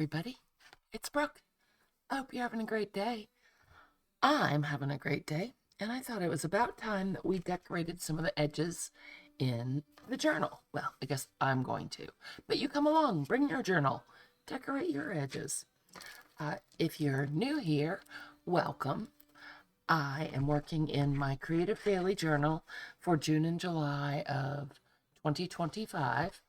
everybody. It's Brooke. I hope you're having a great day. I'm having a great day, and I thought it was about time that we decorated some of the edges in the journal. Well, I guess I'm going to. But you come along, bring your journal, decorate your edges. If you're new here, welcome. I am working in my Creative Daily Journal for June and July of 2025.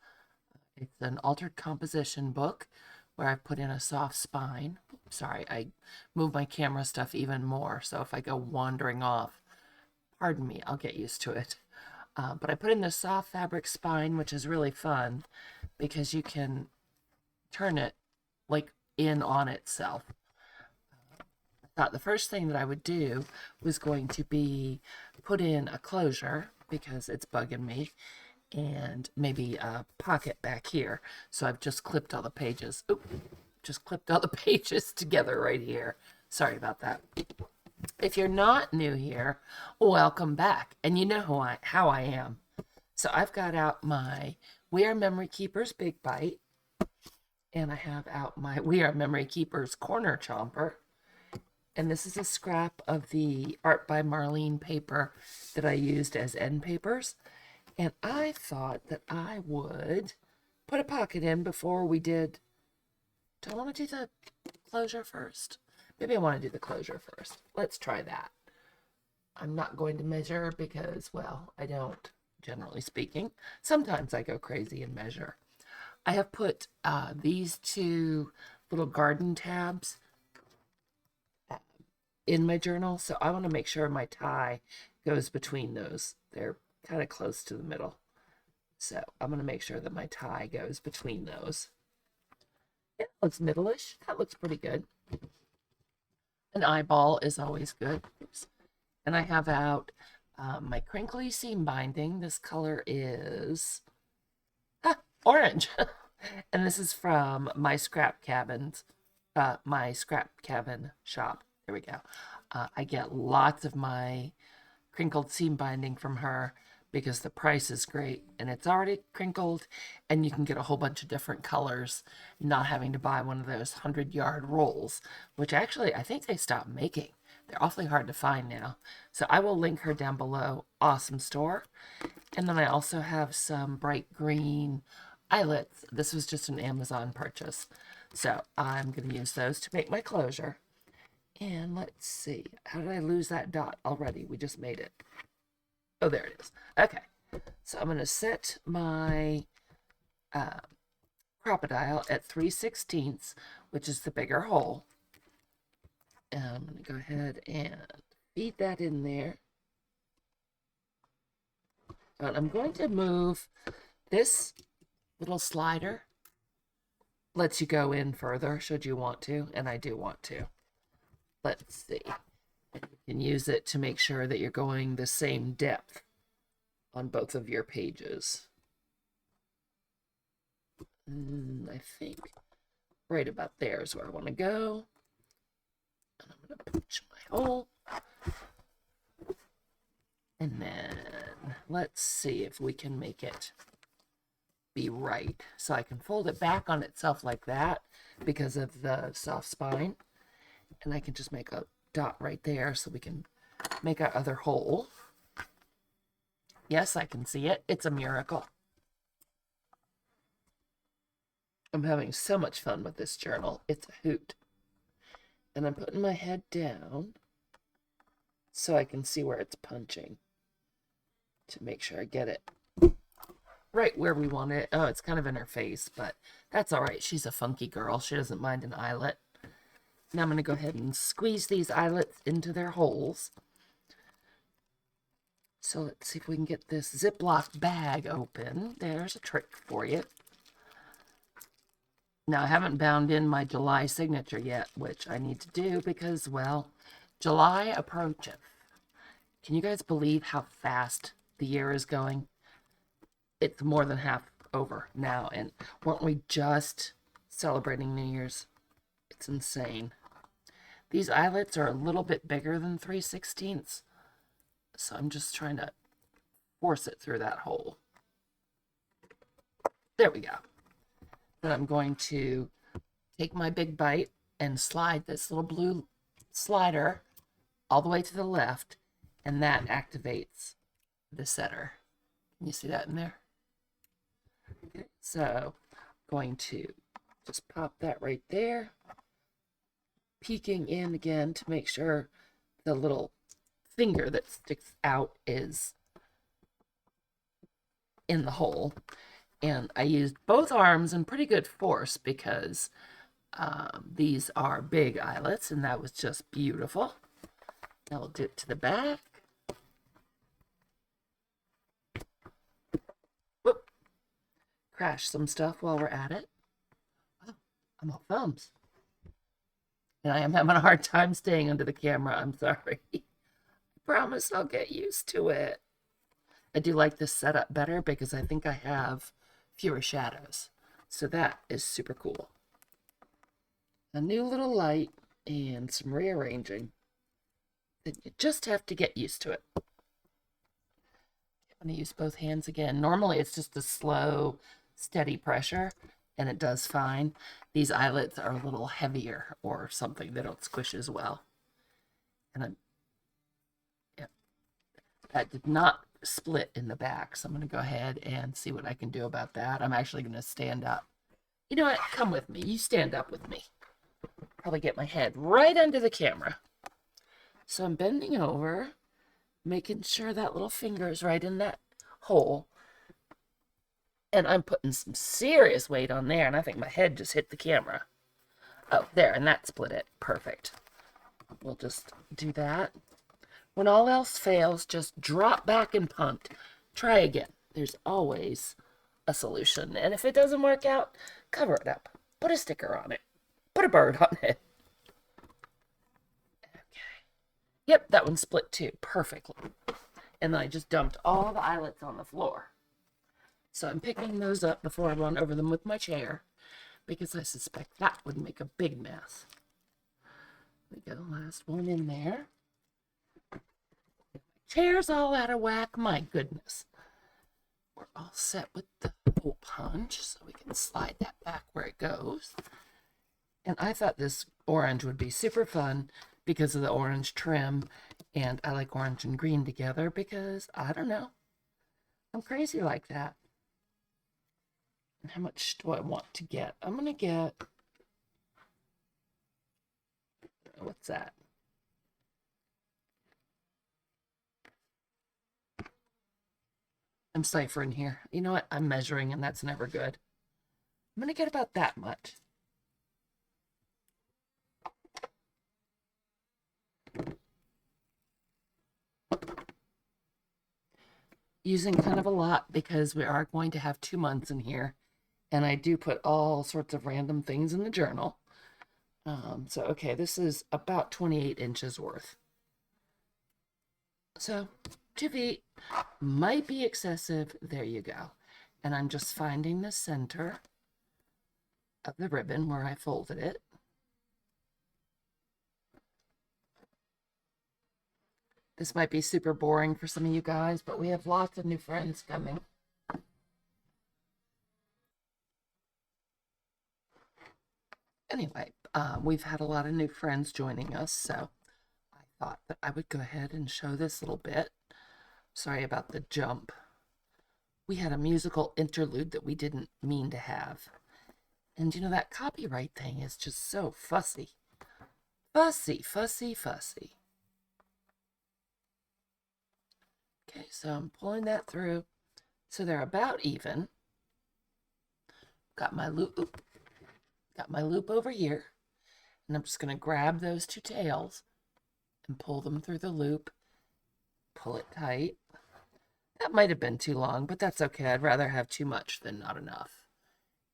It's an altered composition book where I put in a soft spine. Sorry, I move my camera stuff even more, so if I go wandering off, pardon me, I'll get used to it. But I put in the soft fabric spine, which is really fun because you can turn it like in on itself. I thought the first thing that I would do was going to be put in a closure because it's bugging me, and maybe a pocket back here. So I've just clipped all the pages. Oop, just clipped all the pages together right here. Sorry about that. If you're not new here, welcome back. And you know how I am. So I've got out my We Are Memory Keepers Big Bite, and I have out my We Are Memory Keepers Corner Chomper. And this is a scrap of the Art by Marlene paper that I used as end papers. And I thought that I would put a pocket in before we did. Do I want to do the closure first? Maybe I want to do the closure first. Let's try that. I'm not going to measure because, well, I don't, generally speaking. Sometimes I go crazy and measure. I have put these two little garden tabs in my journal, so I want to make sure my tie goes between those. They're kind of close to the middle. So I'm going to make sure that my tie goes between those. It looks middle-ish. That looks pretty good. An eyeball is always good. Oops. And I have out my crinkly seam binding. This color is orange. And this is from my scrap cabin shop. There we go. I get lots of my crinkled seam binding from her because the price is great and it's already crinkled, and you can get a whole bunch of different colors, not having to buy one of those 100-yard rolls, which actually I think they stopped making. They're awfully hard to find now. So I will link her down below. Awesome store. And then I also have some bright green eyelets. This was just an Amazon purchase. So I'm going to use those to make my closure. And let's see. How did I lose that dot already? We just made it. Oh, there it is. Okay. So I'm going to set my crocodile at 3/16, which is the bigger hole. And I'm going to go ahead and feed that in there. And I'm going to move this little slider. Lets you go in further should you want to, and I do want to. Let's see. You can use it to make sure that you're going the same depth on both of your pages. I think right about there is where I want to go. And I'm going to pinch my hole. And then let's see if we can make it be right. So I can fold it back on itself like that because of the soft spine. And I can just make a dot right there so we can make our other hole. Yes, I can see it. It's a miracle. I'm having so much fun with this journal. It's a hoot. And I'm putting my head down so I can see where it's punching to make sure I get it right where we want it. Oh, it's kind of in her face, but that's all right. She's a funky girl. She doesn't mind an eyelet. Now I'm going to go ahead and squeeze these eyelets into their holes. So let's see if we can get this Ziploc bag open. There's a trick for you. Now, I haven't bound in my July signature yet, which I need to do because, well, July approacheth. Can you guys believe how fast the year is going? It's more than half over now, and weren't we just celebrating New Year's? It's insane. These eyelets are a little bit bigger than 3/16, so I'm just trying to force it through that hole. There we go. Then I'm going to take my big bite and slide this little blue slider all the way to the left, and that activates the setter. Can you see that in there? Okay, so I'm going to just pop that right there, peeking in again to make sure the little finger that sticks out is in the hole. And I used both arms in pretty good force because these are big eyelets, and that was just beautiful. Now we'll do it to the back. Whoop. Crash some stuff while we're at it. Oh, I'm all thumbs. And I am having a hard time staying under the camera. I'm sorry. I promise I'll get used to it. I do like this setup better because I think I have fewer shadows. So that is super cool. A new little light and some rearranging. Then you just have to get used to it. I'm going to use both hands again. Normally it's just a slow, steady pressure, and it does fine. These eyelets are a little heavier or something. They don't squish as well. And that did not split in the back, so I'm going to go ahead and see what I can do about that. I'm actually going to stand up. You know what? Come with me. You stand up with me. Probably get my head right under the camera. So I'm bending over, making sure that little finger is right in that hole. And I'm putting some serious weight on there, and I think my head just hit the camera. Oh, there, and that split it. Perfect. We'll just do that. When all else fails, just drop back and punt. Try again. There's always a solution. And if it doesn't work out, cover it up. Put a sticker on it. Put a bird on it. Okay. Yep, that one split too. Perfectly. And then I just dumped all the eyelets on the floor. So I'm picking those up before I run over them with my chair, because I suspect that would make a big mess. We got the last one in there. Chair's all out of whack. My goodness. We're all set with the hole punch, so we can slide that back where it goes. And I thought this orange would be super fun because of the orange trim, and I like orange and green together because, I don't know, I'm crazy like that. And how much do I want to get? I'm going to get, what's that? I'm ciphering here. You know what? I'm measuring, and that's never good. I'm going to get about that much. Using kind of a lot because we are going to have 2 months in here, and I do put all sorts of random things in the journal. So, okay, this is about 28 inches worth. So, 2 feet might be excessive. There you go. And I'm just finding the center of the ribbon where I folded it. This might be super boring for some of you guys, but we have lots of new friends coming. Anyway, we've had a lot of new friends joining us, so I thought that I would go ahead and show this little bit. Sorry about the jump. We had a musical interlude that we didn't mean to have. And you know, that copyright thing is just so fussy. Fussy, fussy, fussy. Okay, so I'm pulling that through so they're about even. Got my loop over here, and I'm just going to grab those 2 tails and pull them through the loop. Pull it tight. That might have been too long, but that's okay. I'd rather have too much than not enough.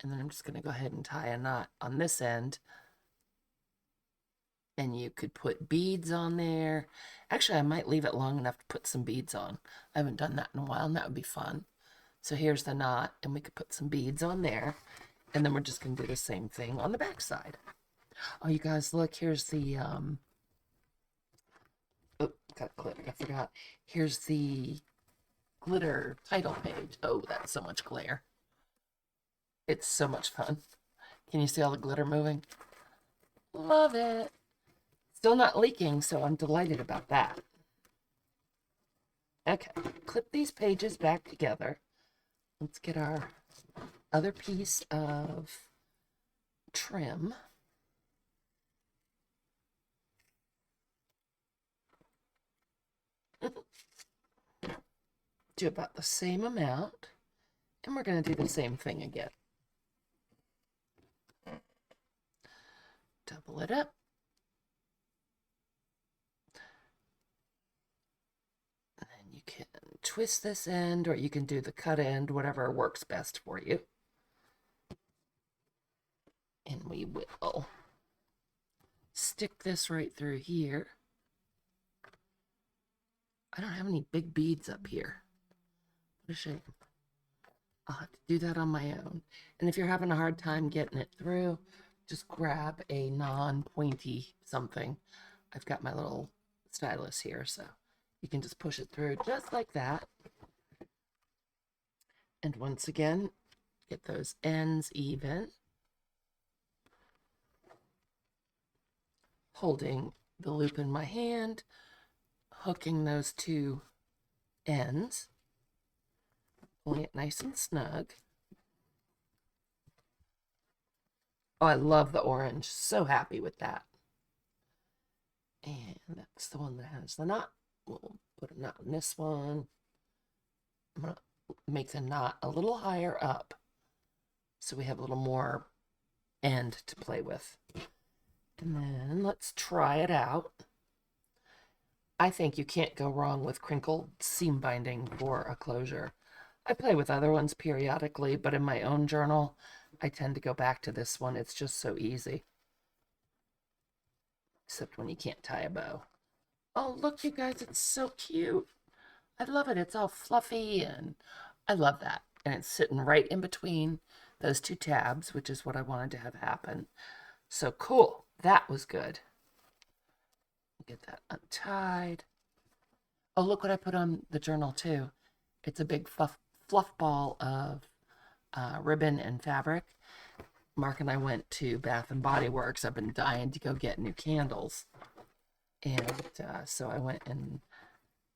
And then I'm just going to go ahead and tie a knot on this end. And you could put beads on there. Actually, I might leave it long enough to put some beads on. I haven't done that in a while, and that would be fun. So here's the knot, and we could put some beads on there. And then we're just going to do the same thing on the back side. Oh, you guys, look, here's the, oh, got clipped, I forgot. Here's the glitter title page. Oh, that's so much glare. It's so much fun. Can you see all the glitter moving? Love it. Still not leaking, so I'm delighted about that. Okay, clip these pages back together. Let's get our other piece of trim. Do about the same amount, and we're going to do the same thing again. Double it up. And then you can twist this end, or you can do the cut end, whatever works best for you. And we will stick this right through here. I don't have any big beads up here. What a shame. I'll have to do that on my own. And if you're having a hard time getting it through, just grab a non-pointy something. I've got my little stylus here, so you can just push it through just like that. And once again, get those ends even. Holding the loop in my hand, hooking those two ends, pulling it nice and snug. Oh, I love the orange. So happy with that. And that's the one that has the knot. We'll put a knot in this one. I'm going to make the knot a little higher up so we have a little more end to play with. And then let's try it out. I think you can't go wrong with crinkled seam binding for a closure. I play with other ones periodically, but in my own journal, I tend to go back to this one. It's just so easy. Except when you can't tie a bow. Oh, look, you guys, it's so cute. I love it. It's all fluffy, and I love that. And it's sitting right in between those two tabs, which is what I wanted to have happen. So cool. That was good. Get that untied. Oh, look what I put on the journal, too. It's a big fluff ball of ribbon and fabric. Mark and I went to Bath and Body Works. I've been dying to go get new candles. And so I went and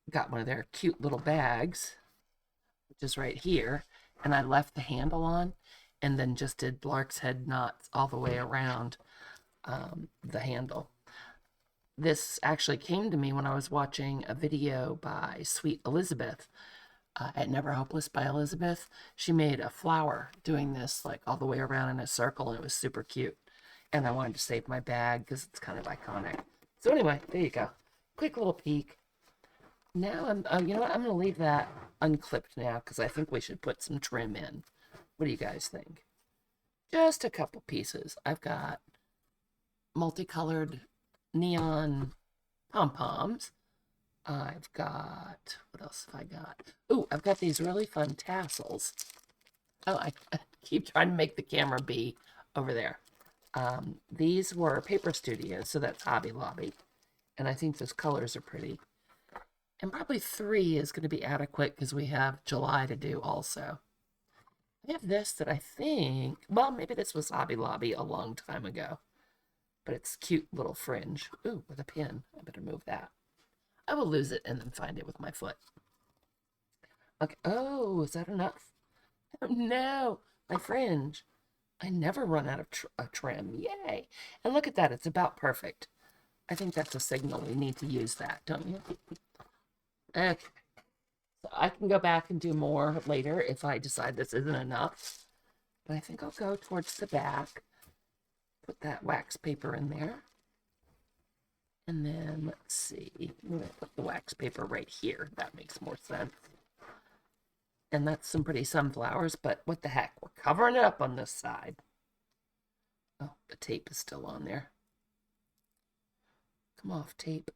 got one of their cute little bags, which is right here. And I left the handle on and then just did lark's head knots all the way around the handle. This actually came to me when I was watching a video by Sweet Elizabeth at Never Hopeless by Elizabeth. She made a flower doing this like all the way around in a circle, and it was super cute. And I wanted to save my bag because it's kind of iconic. So anyway, there you go. Quick little peek. Now you know what? I'm going to leave that unclipped now because I think we should put some trim in. What do you guys think? Just a couple pieces. I've got multicolored neon pom-poms. I've got, what else have I got? Oh, I've got these really fun tassels. Oh, I keep trying to make the camera be over there. These were Paper Studio, so that's Hobby Lobby. And I think those colors are pretty. And probably 3 is going to be adequate because we have July to do also. I have this that I think, well, maybe this was Hobby Lobby a long time ago. But it's cute little fringe. Ooh, with a pin. I better move that. I will lose it and then find it with my foot. Okay. Oh, is that enough? Oh, no. My fringe. I never run out of trim. Yay. And look at that. It's about perfect. I think that's a signal we need to use that, don't you? Okay. So I can go back and do more later if I decide this isn't enough. But I think I'll go towards the back. Put that wax paper in there. And then, let's see, I'm going to put the wax paper right here. That makes more sense. And that's some pretty sunflowers, but what the heck? We're covering it up on this side. Oh, the tape is still on there. Come off, tape.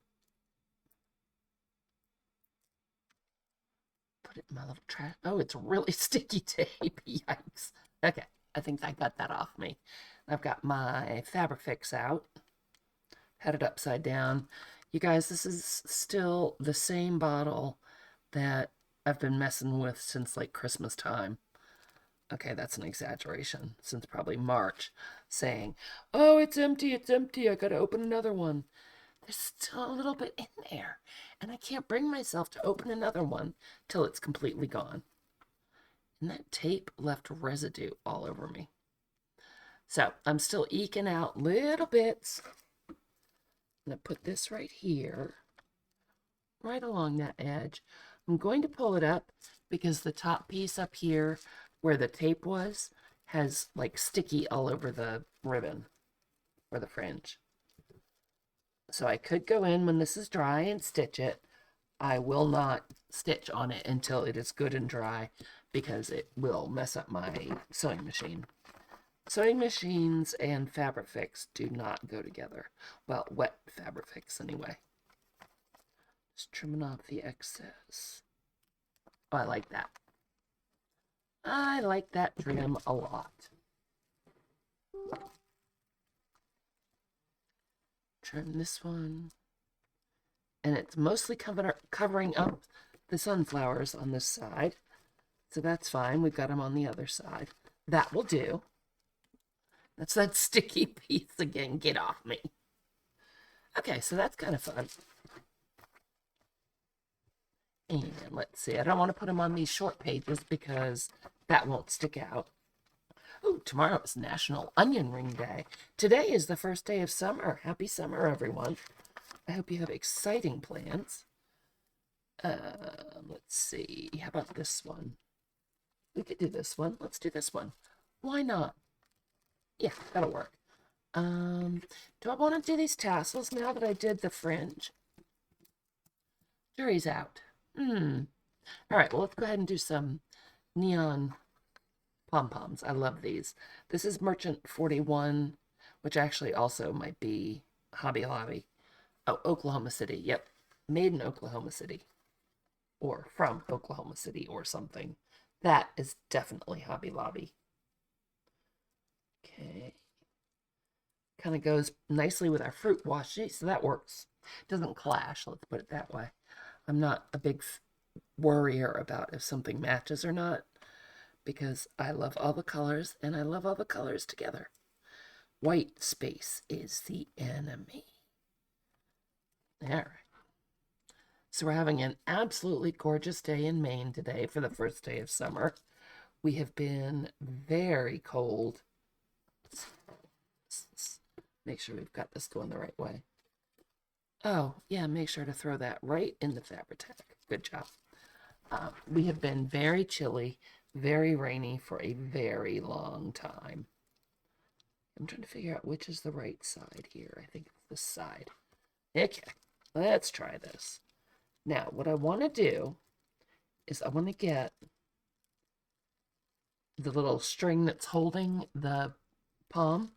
Put it in my little trash. Oh, it's really sticky tape. Yikes. Okay, I think I got that off me. I've got my Fabrifix out. Had it upside down. You guys, this is still the same bottle that I've been messing with since like Christmas time. Okay, that's an exaggeration, since probably March, saying, oh, it's empty, I gotta open another one. There's still a little bit in there, and I can't bring myself to open another one till it's completely gone. And that tape left residue all over me. So I'm still eking out little bits. I'm going to put this right here, right along that edge. I'm going to pull it up because the top piece up here where the tape was has like sticky all over the ribbon or the fringe. So I could go in when this is dry and stitch it. I will not stitch on it until it is good and dry because it will mess up my sewing machine. Sewing machines and fabric fix do not go together. Well, wet fabric fix anyway. Just trimming off the excess. Oh, I like that. I like that trim a lot. Trim this one. And it's mostly covering up the sunflowers on this side. So that's fine. We've got them on the other side. That will do. That's that sticky piece again. Get off me. Okay, so that's kind of fun. And let's see. I don't want to put them on these short pages because that won't stick out. Oh, tomorrow is National Onion Ring Day. Today is the first day of summer. Happy summer, everyone. I hope you have exciting plans. Let's see. How about this one? We could do this one. Let's do this one. Why not? Yeah, that'll work. Do I want to do these tassels now that I did the fringe? Jury's out. All right, well, let's go ahead and do some neon pom-poms. I love these. This is Merchant 41, which actually also might be Hobby Lobby. Oh, Oklahoma City. Yep. Made in Oklahoma City. Or from Oklahoma City or something. That is definitely Hobby Lobby. Okay. Kind of goes nicely with our fruit washi, so that works. Doesn't clash, let's put it that way. I'm not a big worrier about if something matches or not, because I love all the colors, and I love all the colors together. White space is the enemy. All right. So we're having an absolutely gorgeous day in Maine today for the first day of summer. We have been very cold. Make sure we've got this going the right way. Oh, yeah, make sure to throw that right in the Fabri-Tac. Good job. We have been very chilly, very rainy for a very long time. I'm trying to figure out which is the right side here. I think it's this side. Okay, let's try this. Now, what I want to do is I want to get the little string that's holding the palm.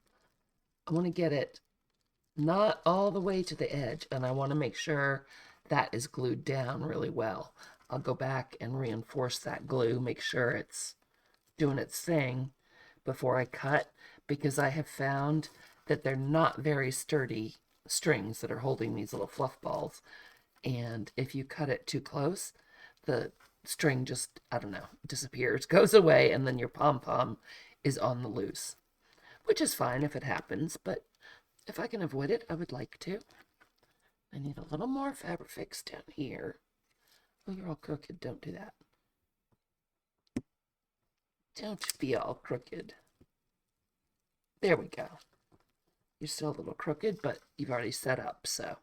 I want to get it not all the way to the edge, and I want to make sure that is glued down really well. I'll go back and reinforce that glue, make sure it's doing its thing before I cut, because I have found that they're not very sturdy strings that are holding these little fluff balls. And if you cut it too close, the string just, I don't know, disappears, goes away, and then your pom-pom is on the loose, which is fine if it happens, but if I can avoid it, I would like to. I need a little more fabric fix down here. Oh, you're all crooked. Don't do that. Don't be all crooked. There we go. You're still a little crooked, but you've already set up, so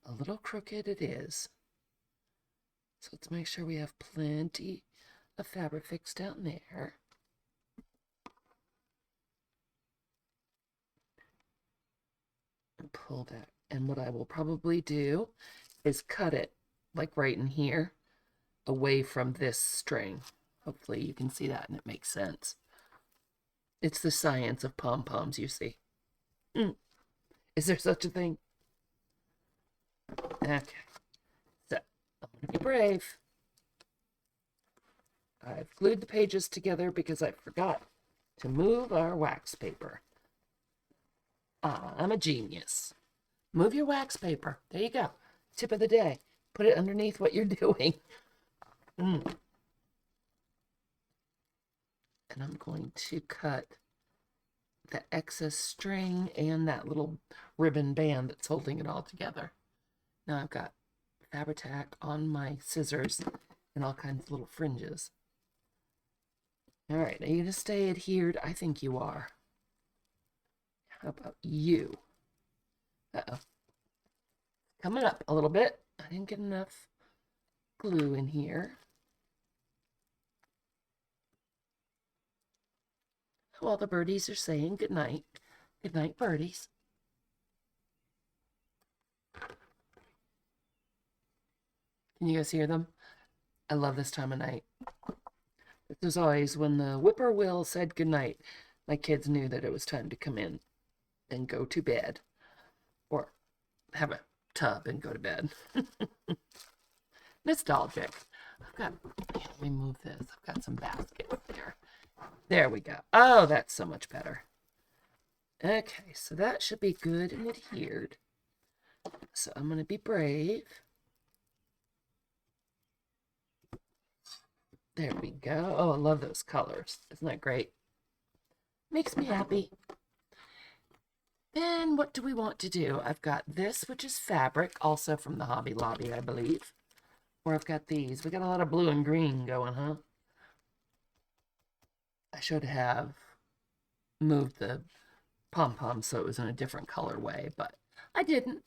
a little crooked it is. So let's make sure we have plenty of fabric fix down there. And pull that. And what I will probably do is cut it like right in here, away from this string. Hopefully you can see that and it makes sense. It's the science of pom-poms, you see. Is there such a thing? Okay. So, I'm going to be brave. I've glued the pages together because I forgot to move our wax paper. I'm a genius. Move your wax paper. There you go. Tip of the day. Put it underneath what you're doing. And I'm going to cut the excess string and that little ribbon band that's holding it all together. Now I've got Fabri-Tac on my scissors and all kinds of little fringes. All right, are you gonna stay adhered? I think you are. How about you? Uh-oh. Coming up a little bit. I didn't get enough glue in here. Well, the birdies are saying good night. Good night, birdies. Can you guys hear them? I love this time of night. It was always when the whippoorwill said good night, my kids knew that it was time to come in and go to bed. Or have a tub and go to bed. Nostalgic. Let me move this. I've got some baskets there. There we go. Oh, that's so much better. Okay, so that should be good and adhered. So I'm going to be brave. There we go. Oh, I love those colors. Isn't that great? Makes me happy. Then what do we want to do? I've got this, which is fabric, also from the Hobby Lobby, I believe. Or I've got these. We got a lot of blue and green going, huh? I should have moved the pom-pom so it was in a different colorway, but I didn't.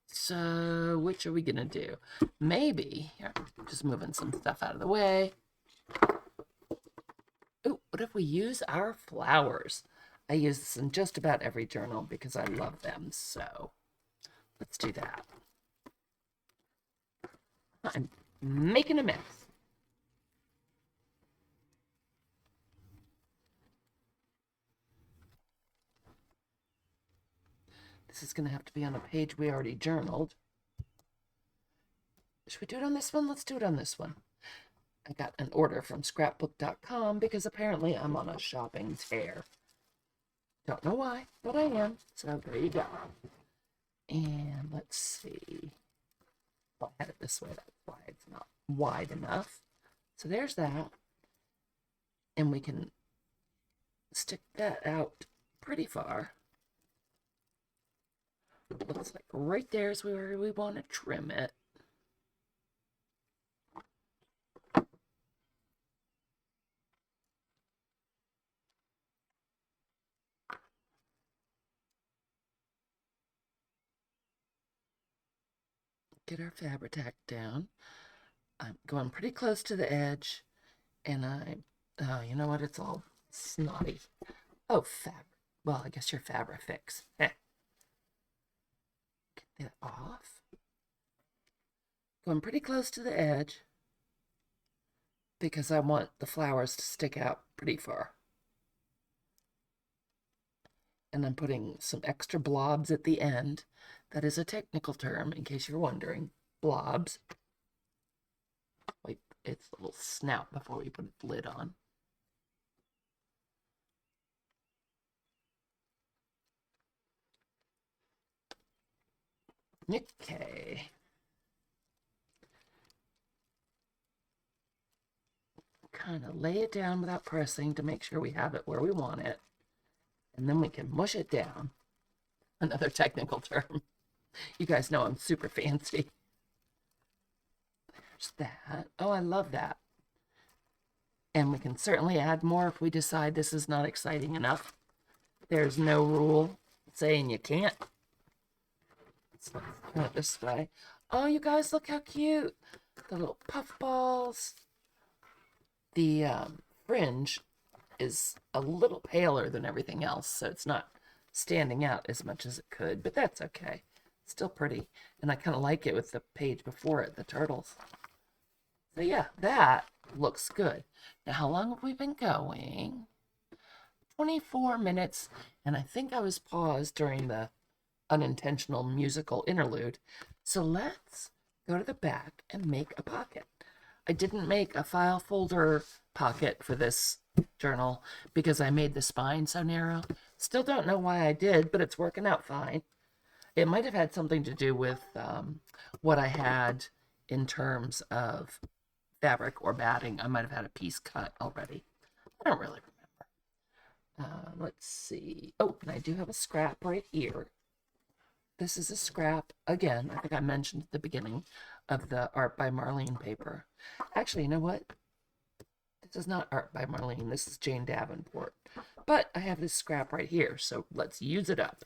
So which are we gonna do? Maybe, here, just moving some stuff out of the way. Oh, what if we use our flowers? I use this in just about every journal because I love them, so let's do that. I'm making a mess. This is going to have to be on a page we already journaled. Should we do it on this one? Let's do it on this one. I got an order from scrapbook.com because apparently I'm on a shopping tear. Don't know why, but I am. So there you go. And let's see. Well, I had it this way. That's why it's not wide enough. So there's that. And we can stick that out pretty far. Looks like right there is where we want to trim it. Get our Fabri-Tac down. I'm going pretty close to the edge, and oh, you know what? It's all snotty. Oh, fabric. Well, I guess your Fabri-Fix. Get that off. Going pretty close to the edge because I want the flowers to stick out pretty far. And I'm putting some extra blobs at the end. That is a technical term, in case you're wondering. Blobs. Wipe its little snout before we put the lid on. Okay. Kind of lay it down without pressing to make sure we have it where we want it. And then we can mush it down. Another technical term. You guys know I'm super fancy. There's that. Oh, I love that. And we can certainly add more if we decide this is not exciting enough. There's no rule saying you can't. So let's turn it this way. Oh, you guys, look how cute. The little puff balls. The fringe is a little paler than everything else, so it's not standing out as much as it could, but that's okay. Still pretty, and I kind of like it with the page before it, the turtles. So yeah, that looks good. Now, how long have we been going? 24 minutes, and I think I was paused during the unintentional musical interlude. So let's go to the back and make a pocket. I didn't make a file folder pocket for this journal because I made the spine so narrow. Still don't know why I did, but it's working out fine. It might have had something to do with what I had in terms of fabric or batting. I might have had a piece cut already. I don't really remember. Let's see. Oh, and I do have a scrap right here. This is a scrap, again, I think I mentioned at the beginning, of the Art by Marlene paper. Actually, you know what? This is not Art by Marlene. This is Jane Davenport. But I have this scrap right here, so let's use it up.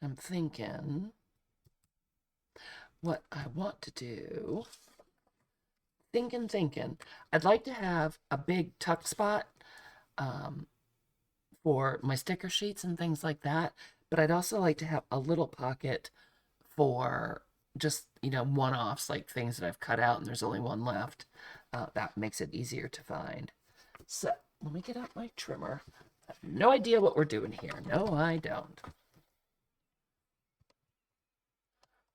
I'm thinking what I want to do. Thinking. I'd like to have a big tuck spot for my sticker sheets and things like that. But I'd also like to have a little pocket for just, one-offs, like things that I've cut out and there's only one left. That makes it easier to find. So let me get out my trimmer. I have no idea what we're doing here. No, I don't.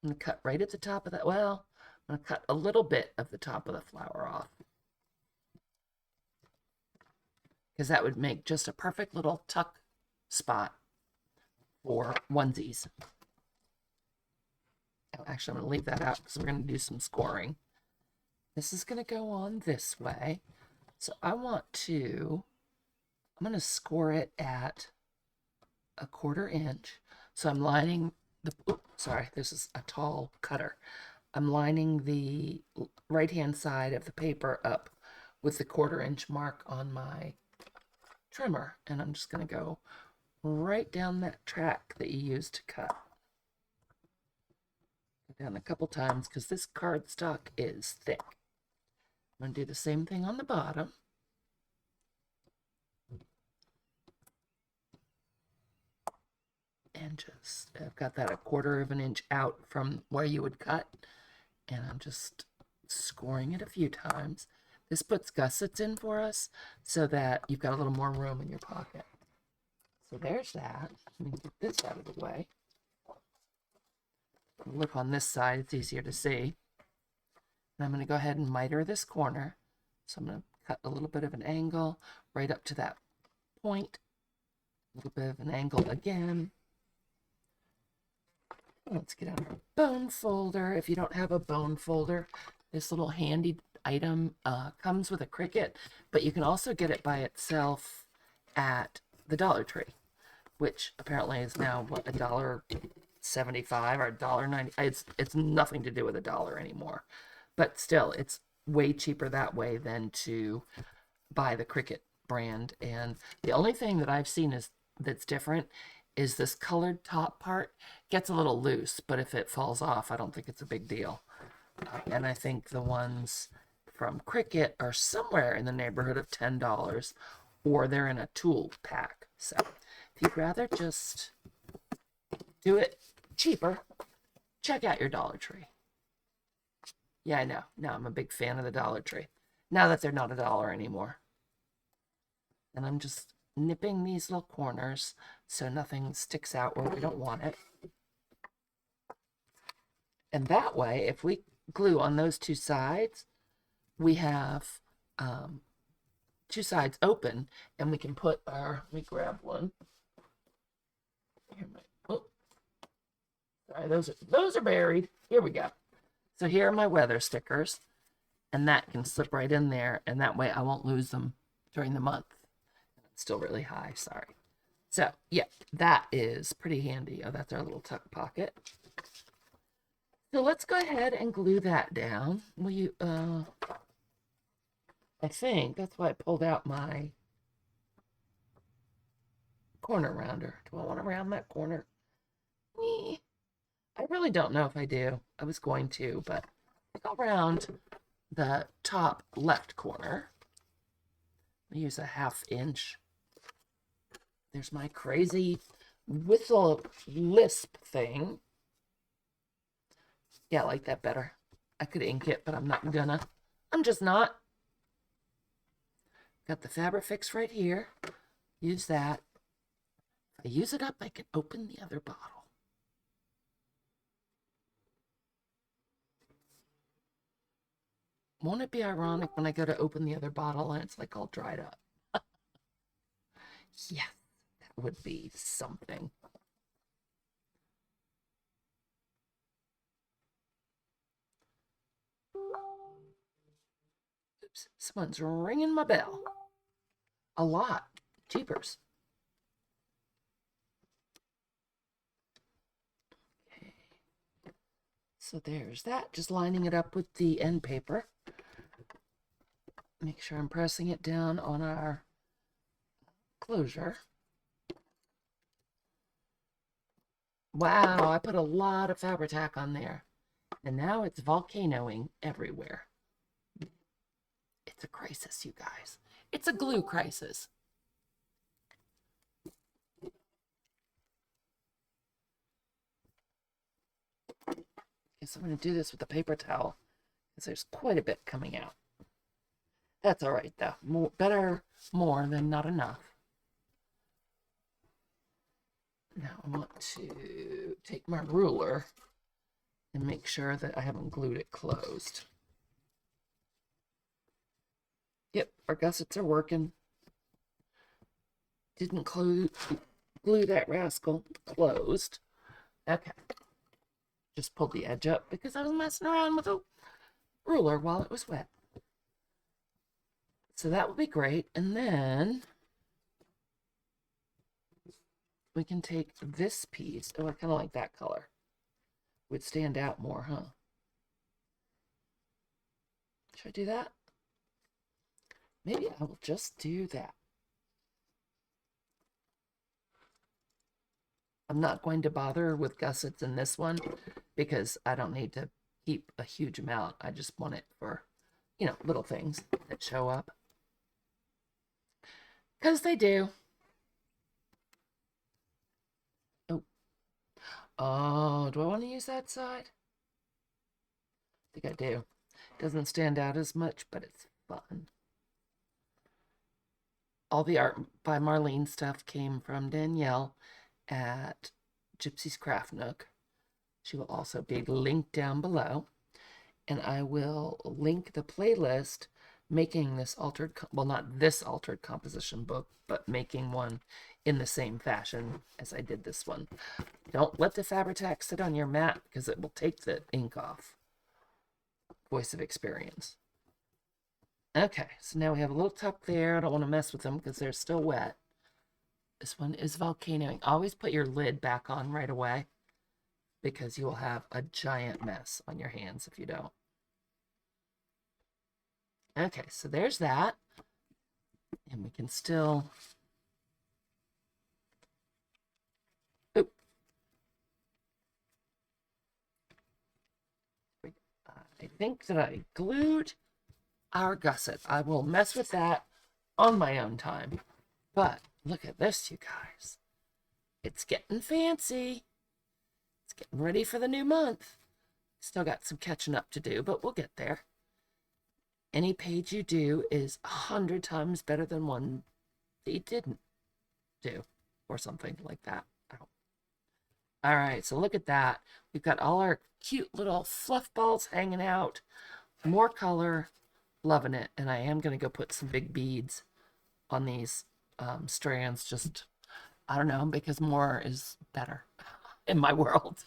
I'm going to cut right at the top of that. Well, I'm going to cut a little bit of the top of the flower off, because that would make just a perfect little tuck spot for onesies. Oh, actually, I'm going to leave that out because we're going to do some scoring. This is going to go on this way. So I'm going to score it at a 1/4 inch. So I'm lining this is a tall cutter. I'm lining the right-hand side of the paper up with the 1/4 inch mark on my trimmer. And I'm just going to go right down that track that you used to cut. Go down a couple times because this cardstock is thick. I'm going to do the same thing on the bottom. And I've got that a 1/4 inch out from where you would cut. And I'm just scoring it a few times. This puts gussets in for us so that you've got a little more room in your pocket. So there's that. Let me get this out of the way. Look on this side, it's easier to see. And I'm going to go ahead and miter this corner. So I'm going to cut a little bit of an angle right up to that point. A little bit of an angle again. Let's get out our bone folder. If you don't have a bone folder, this little handy item comes with a Cricut, but you can also get it by itself at the Dollar Tree, which apparently is now what, $1.75 or $1.90. It's nothing to do with $1 anymore, but still, it's way cheaper that way than to buy the Cricut brand. And the only thing that I've seen that's different is this colored top part gets a little loose, but if it falls off, I don't think it's a big deal. And I think the ones from Cricut are somewhere in the neighborhood of $10, or they're in a tool pack. So if you'd rather just do it cheaper, check out your Dollar Tree. Yeah, I know. Now I'm a big fan of the Dollar Tree, now that they're not $1 anymore. And I'm just nipping these little corners so nothing sticks out where we don't want it. And that way, if we glue on those two sides, we have two sides open, and we can put our, let me grab one. Sorry, those are buried. Here we go. So here are my weather stickers, and that can slip right in there, and that way I won't lose them during the month. It's still really high, sorry. So, yeah, that is pretty handy. Oh, that's our little tuck pocket. So let's go ahead and glue that down. Will you, I think that's why I pulled out my corner rounder. Do I want to round that corner? I really don't know if I do. I was going to, but I'll round the top left corner. I'll use a 1/2 inch. There's my crazy whistle lisp thing. Yeah, I like that better. I could ink it, but I'm not gonna. I'm just not. Got the Fabrifix right here. Use that. If I use it up, I can open the other bottle. Won't it be ironic when I go to open the other bottle and it's like all dried up? Yes, that would be something. Oops, someone's ringing my bell. A lot. Jeepers. Okay. So there's that. Just lining it up with the end paper. Make sure I'm pressing it down on our closure. Wow, I put a lot of Fabri-Tac on there. And now it's volcanoing everywhere. It's a crisis, you guys. It's a glue crisis. Guess I'm going to do this with a paper towel because there's quite a bit coming out. That's all right, though. Better more than not enough. Now I want to take my ruler and make sure that I haven't glued it closed. Yep, our gussets are working. Didn't glue that rascal closed. Okay. Just pulled the edge up because I was messing around with a ruler while it was wet. So that would be great. And then we can take this piece. Oh, I kind of like that color. Would stand out more, huh? Should I do that? Maybe I will just do that. I'm not going to bother with gussets in this one because I don't need to keep a huge amount. I just want it for, you know, little things that show up. Because they do. Oh, do I want to use that side? I think I do. Doesn't stand out as much, but it's fun. All the art by Marlene stuff came from Danielle at Gypsy's Craft Nook. She will also be linked down below. And I will link the playlist making this altered, well, not this altered composition book, but making one in the same fashion as I did this one. Don't let the Fabri-Tac sit on your mat because it will take the ink off. Voice of experience. Okay, so now we have a little tuck there. I don't want to mess with them because they're still wet. This one is volcanoing. Always put your lid back on right away because you will have a giant mess on your hands if you don't. Okay, so there's that. And we can still... Oop. I think that I glued our gusset. I will mess with that on my own time. But look at this, you guys. It's getting fancy. It's getting ready for the new month. Still got some catching up to do, but we'll get there. Any page you do is 100 times better than one that you didn't do, or something like that. All right, so look at that. We've got all our cute little fluff balls hanging out. More color. Loving it. And I am going to go put some big beads on these strands. Just, I don't know, because more is better in my world.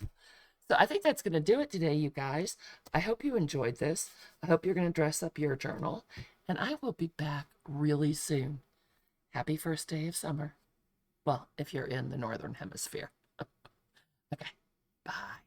So I think that's going to do it today, you guys. I hope you enjoyed this. I hope you're going to dress up your journal. And I will be back really soon. Happy first day of summer. Well, if you're in the Northern Hemisphere. Okay, bye.